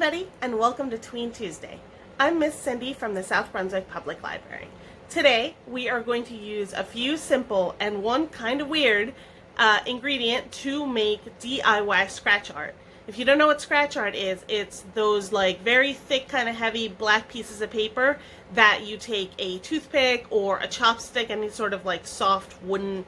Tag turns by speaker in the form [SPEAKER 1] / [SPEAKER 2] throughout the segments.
[SPEAKER 1] everybody, and welcome to Tween Tuesday. I'm Miss Cindy from the South Brunswick Public Library. Today, we are going to use a few simple and one kind of weird ingredient to make DIY scratch art. If you don't know what scratch art is, it's those like very thick, kind of heavy black pieces of paper that you take a toothpick or a chopstick, any sort of like soft wooden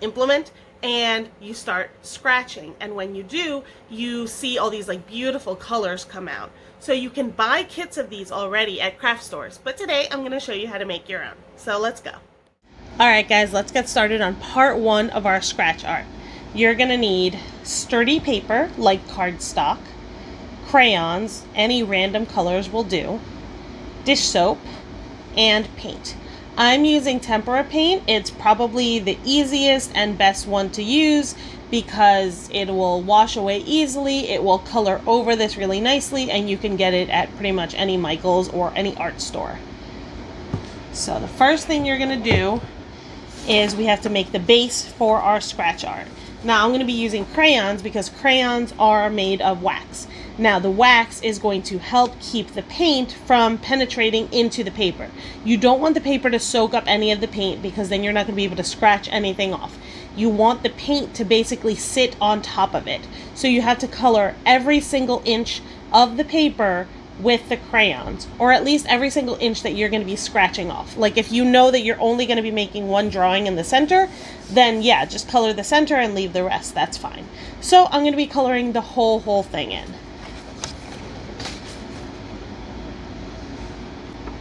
[SPEAKER 1] implement, and you start scratching, and when you do, you see all these like beautiful colors come out. So you can buy kits of these already at craft stores, but today I'm going to show you how to make your own. So let's go. Alright guys, let's get started on part one of our scratch art. You're going to need sturdy paper like cardstock, crayons, any random colors will do, dish soap, and paint. I'm using tempera paint. It's probably the easiest and best one to use because it will wash away easily, it will color over this really nicely, and you can get it at pretty much any Michael's or any art store. So the first thing you're going to do is we have to make the base for our scratch art. Now I'm going to be using crayons because crayons are made of wax. Now the wax is going to help keep the paint from penetrating into the paper. You don't want the paper to soak up any of the paint because then you're not going to be able to scratch anything off. You want the paint to basically sit on top of it. So you have to color every single inch of the paper with the crayons, or at least every single inch that you're going to be scratching off. Like if you know that you're only going to be making one drawing in the center, then yeah, just color the center and leave the rest. That's fine. So I'm going to be coloring the whole thing in.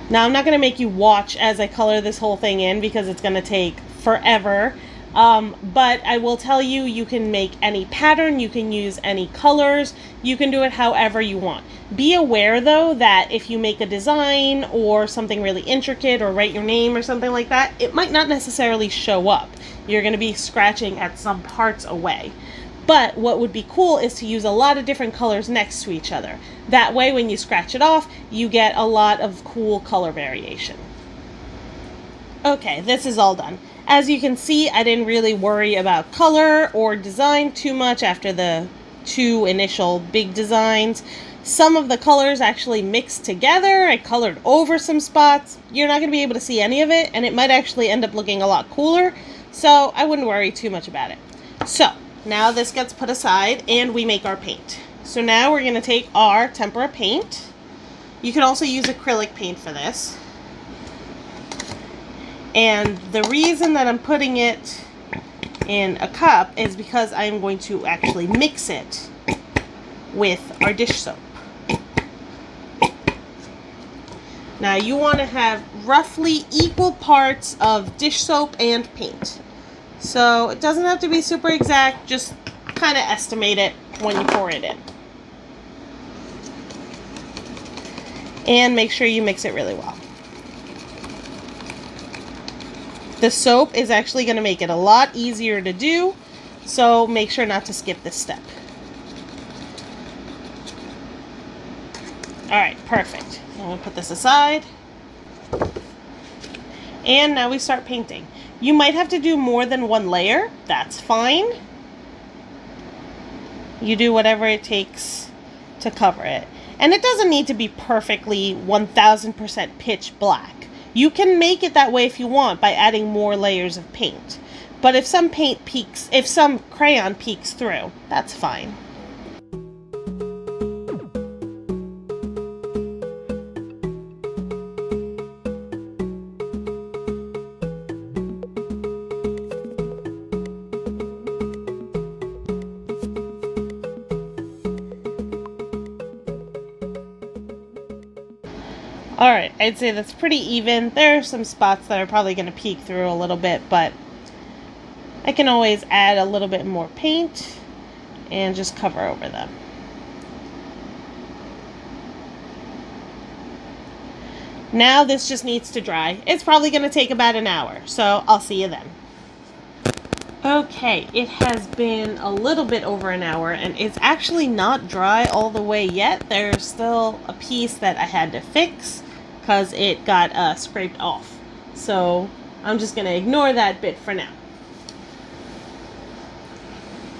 [SPEAKER 1] Now I'm not going to make you watch as I color this whole thing in because it's going to take forever. But I will tell you, you can make any pattern, you can use any colors, you can do it however you want. Be aware though that if you make a design or something really intricate or write your name or something like that, it might not necessarily show up. You're going to be scratching at some parts away. But what would be cool is to use a lot of different colors next to each other. That way when you scratch it off, you get a lot of cool color variation. Okay, this is all done. As you can see, I didn't really worry about color or design too much after the two initial big designs. Some of the colors actually mixed together. I colored over some spots. You're not going to be able to see any of it, and it might actually end up looking a lot cooler, so I wouldn't worry too much about it. So now this gets put aside and we make our paint. So now we're going to take our tempera paint. You can also use acrylic paint for this. And the reason that I'm putting it in a cup is because I'm going to actually mix it with our dish soap. Now you want to have roughly equal parts of dish soap and paint. So it doesn't have to be super exact, just kind of estimate it when you pour it in. And make sure you mix it really well. The soap is actually going to make it a lot easier to do, so make sure not to skip this step. Alright, perfect. I'm going to put this aside. And now we start painting. You might have to do more than one layer. That's fine. You do whatever it takes to cover it. And it doesn't need to be perfectly 1000% pitch black. You can make it that way if you want by adding more layers of paint. But if some crayon peeks through, that's fine. Alright, I'd say that's pretty even. There are some spots that are probably going to peek through a little bit, but I can always add a little bit more paint and just cover over them. Now this just needs to dry. It's probably going to take about an hour, so I'll see you then. Okay, it has been a little bit over an hour, and it's actually not dry all the way yet. There's still a piece that I had to fix because it got scraped off. So I'm just going to ignore that bit for now.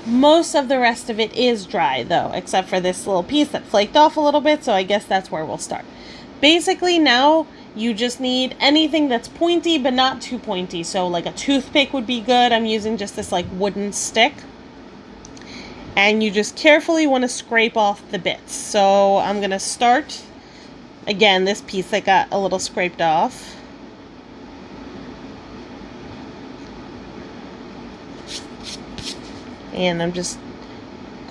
[SPEAKER 1] Most of the rest of it is dry though, except for this little piece that flaked off a little bit, so I guess that's where we'll start. Basically now you just need anything that's pointy but not too pointy, so like a toothpick would be good. I'm using just this like wooden stick. And you just carefully want to scrape off the bits. So I'm going to start, again, this piece that got a little scraped off. And I'm just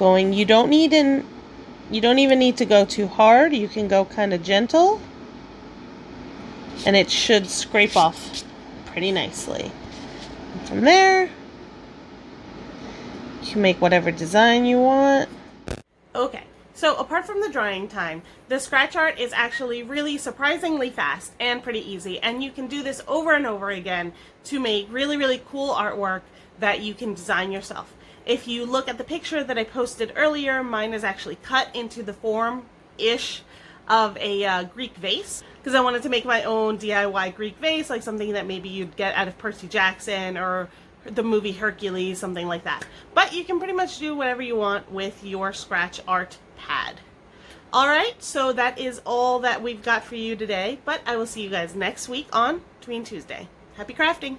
[SPEAKER 1] going, you don't even need to go too hard. You can go kind of gentle. And it should scrape off pretty nicely. And from there, you can make whatever design you want. Okay, so apart from the drying time, the scratch art is actually really surprisingly fast and pretty easy, and you can do this over and over again to make really, really cool artwork that you can design yourself. If you look at the picture that I posted earlier, mine is actually cut into the form-ish of a Greek vase, because I wanted to make my own DIY Greek vase, like something that maybe you'd get out of Percy Jackson or the movie Hercules, something like that. But you can pretty much do whatever you want with your scratch art pad. Alright, so that is all that we've got for you today, but I will see you guys next week on Tween Tuesday. Happy crafting!